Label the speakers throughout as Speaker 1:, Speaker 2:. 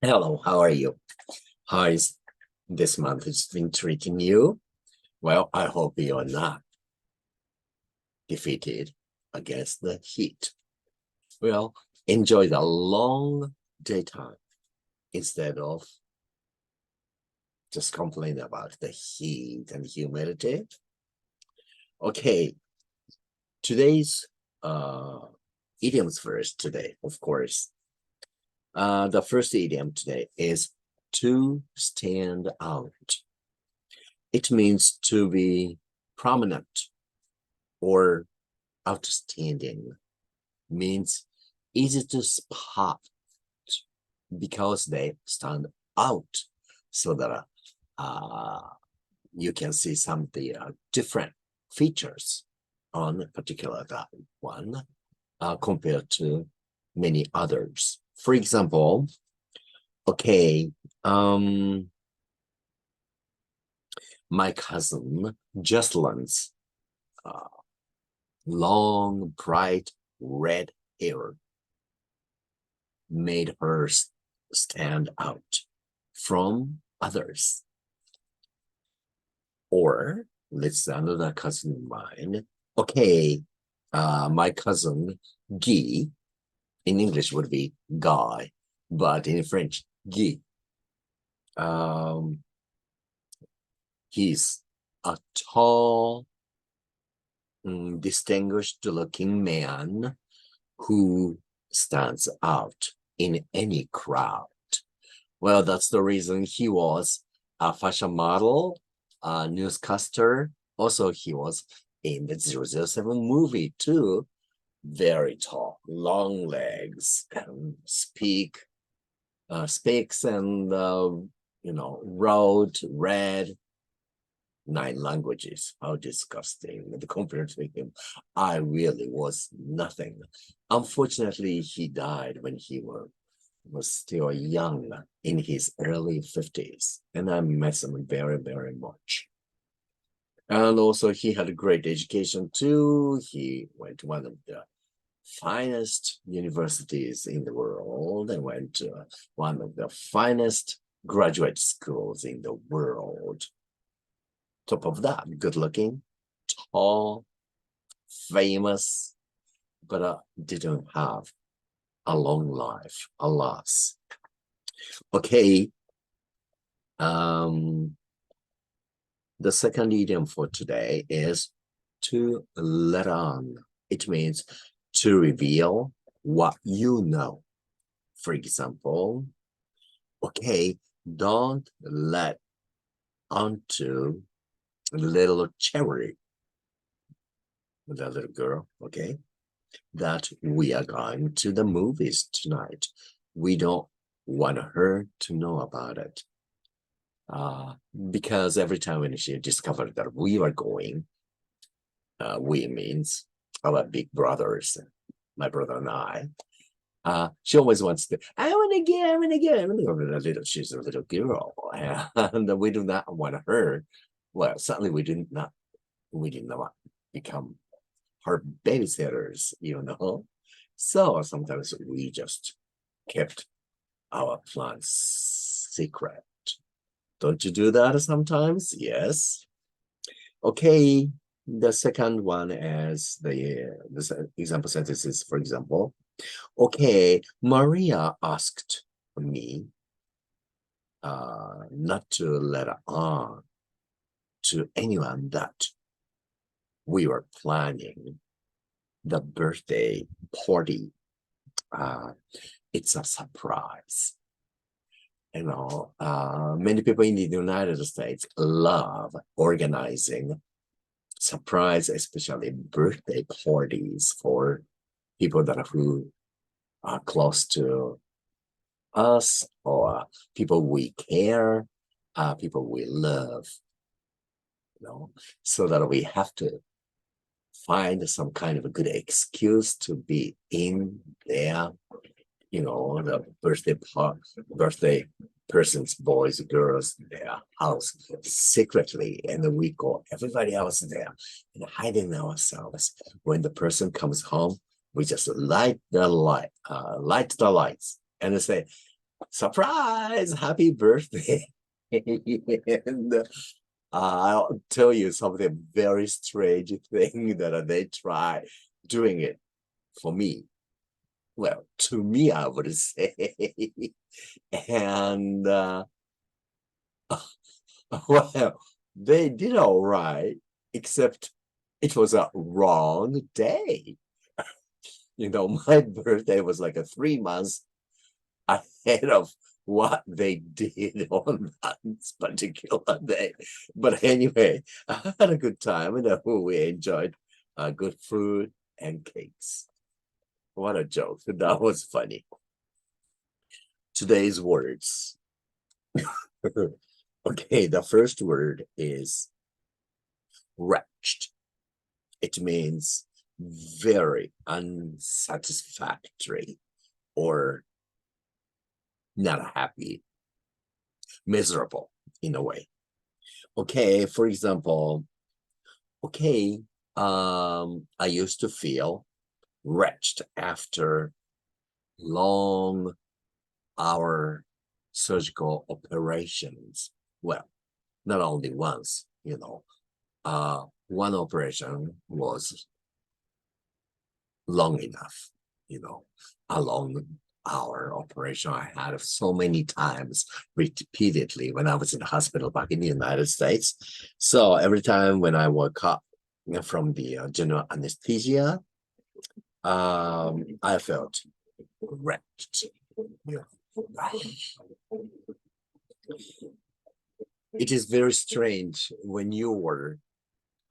Speaker 1: Hello, how are you? How is this month has been treating you? Well, I hope you are not defeated against the heat. Well, enjoy the long daytime instead of just complain about the heat and humidity. Okay, today's idioms first today, of course. The first idiom today is to stand out. It means to be prominent or outstanding. Means easy to spot because they stand out so that you can see some of the different features on a particular one compared to many others. For example, okay, my cousin Jocelyn's long, bright red hair made her stand out from others. Or let's say another cousin of mine. Okay, my cousin Guy, in English would be Guy, but in French, Guy. He's a tall, distinguished looking man who stands out in any crowd. Well, that's the reason he was a fashion model, a newscaster. Also, he was in the 007 movie too. Very tall, long legs, and speaks and wrote, read 9 languages. How disgusting. Compared to him, I really was nothing. Unfortunately, he died when he was still young, in his early 50s, and I miss him very, very much. And also, he had a great education too. He went to one of the finest universities in the world and went to one of the finest graduate schools in the world. Top of that, good looking, tall, famous, but didn't have a long life, alas. Okay. The second idiom for today is to let on. It means to reveal what you know. For example, okay, don't let onto little cherry, the little girl, okay, that we are going to the movies tonight. We don't want her to know about it. Because every time when she discovered that we were going, we means our big brothers, my brother and I, she always wants to, I want to go. She's a little girl, and we do not want her. Well, certainly we did not become her babysitters, So sometimes we just kept our plans secret. Don't you do that sometimes? Yes. Okay. The second one is the example sentences, for example. Okay, Maria asked me not to let on to anyone that we were planning the birthday party. It's a surprise. Many people in the United States love organizing surprise, especially birthday parties for people who are close to us or people we care, people we love, so that we have to find some kind of a good excuse to be in there, the birthday person's boys, girls, their house secretly, and we go everybody else there and hiding ourselves. When the person comes home, we just light the lights and say, surprise, happy birthday. And I'll tell you something very strange thing that they try doing it for me. Well, to me, I would say. And well, they did all right, except it was a wrong day. You know, my birthday was like a 3 months ahead of what they did on that particular day. But anyway, I had a good time and we enjoyed good food and cakes. What a joke. That was funny. Today's words. Okay, the first word is wretched. It means very unsatisfactory or not happy, miserable in a way. Okay, for example, okay, I used to feel wretched after long hour surgical operations. Well, not only once, you know, one operation was long enough, you know, a long hour operation I had so many times repeatedly when I was in the hospital back in the United States. So every time when I woke up from the general anesthesia, I felt wretched. Yeah. It is very strange when you were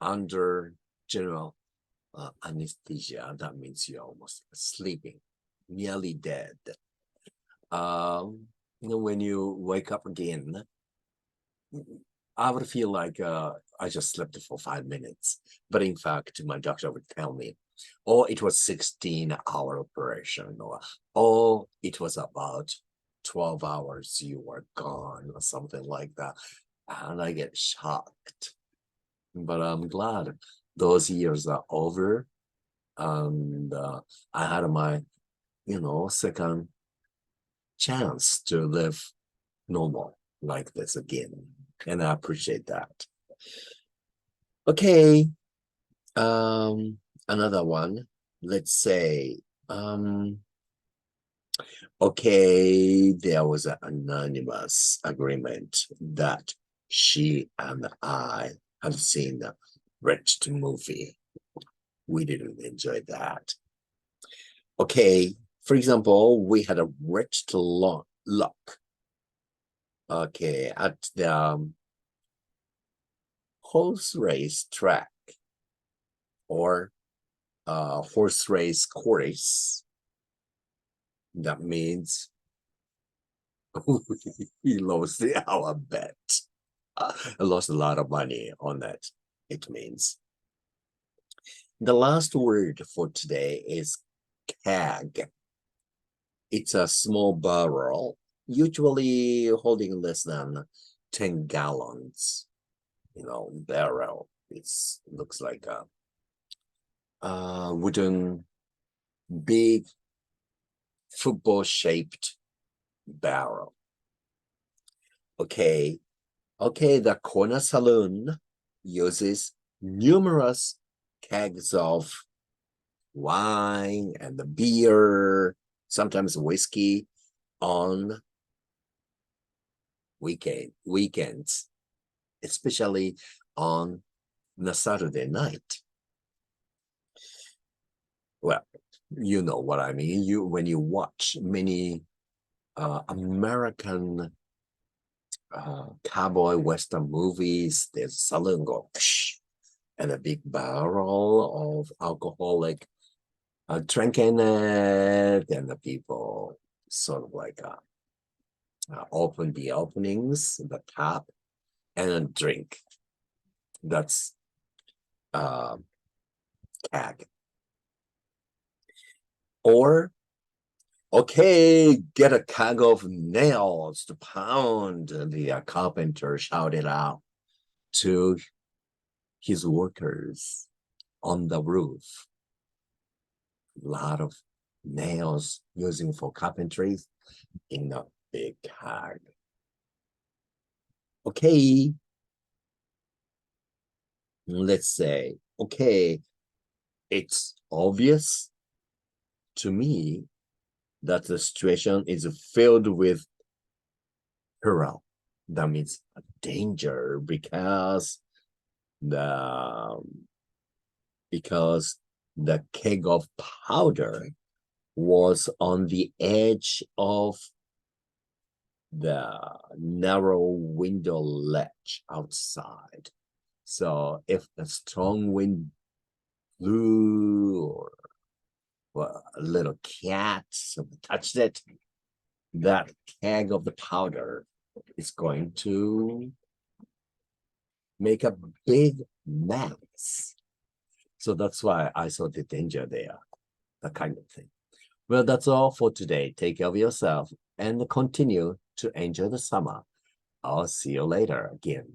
Speaker 1: under general anesthesia. That means you're almost sleeping, nearly dead. You know, when you wake up again, I would feel like I just slept for 5 minutes. But in fact, my doctor would tell me, oh, it was 16-hour operation, or oh, it was about 12 hours you were gone, or something like that. And I get shocked. But I'm glad those years are over. And I had my, you know, second chance to live normal like this again. And I appreciate that. Okay. Another one. Let's say, okay, there was an anonymous agreement that she and I have seen the Wretched movie. We didn't enjoy that. Okay, for example, we had a wretched luck. Okay, at the horse race track or horse race course. That means we lost our bet. I lost a lot of money on that. It means. The last word for today is keg. It's a small barrel, usually holding less than 10 gallons. You know, barrel. It looks like a wooden, big, football-shaped barrel. Okay, the corner saloon uses numerous kegs of wine and the beer, sometimes whiskey, on weekends, especially on the Saturday night. Well, you know what I mean. When you watch many American cowboy western movies, there's saloon go psh, and a big barrel of alcoholic drinking it, and the people sort of like open the openings, the tap, and drink. That's keg. Or, okay, get a keg of nails to pound, the carpenter shouted out to his workers on the roof. A lot of nails using for carpentry in big hug. Okay. Let's say, okay, it's obvious to me that the situation is filled with peril. That means danger because the keg of powder was on the edge of the narrow window ledge outside. So if a strong wind blew or a little cat touched it, that keg of the powder is going to make a big mess. So that's why I saw the danger there, that kind of thing. Well, that's all for today. Take care of yourself and continue to enjoy the summer. I'll see you later again.